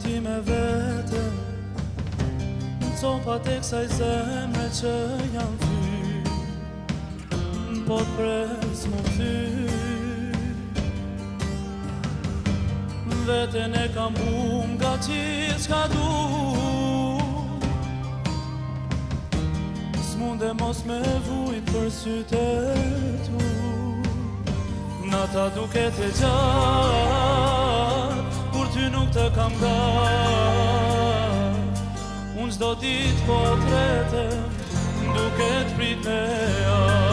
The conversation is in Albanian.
ti me vete në copat e kësaj zemre që jam fyr, po t'pres mu fyr. Veten e kam bum nga gjithë çka du, s'munde mos me vujt për sytë e tu. Nata duket e gjatë, kur ty nuk të kam gat. Unë çdo ditë po tretem, duket prit me ja.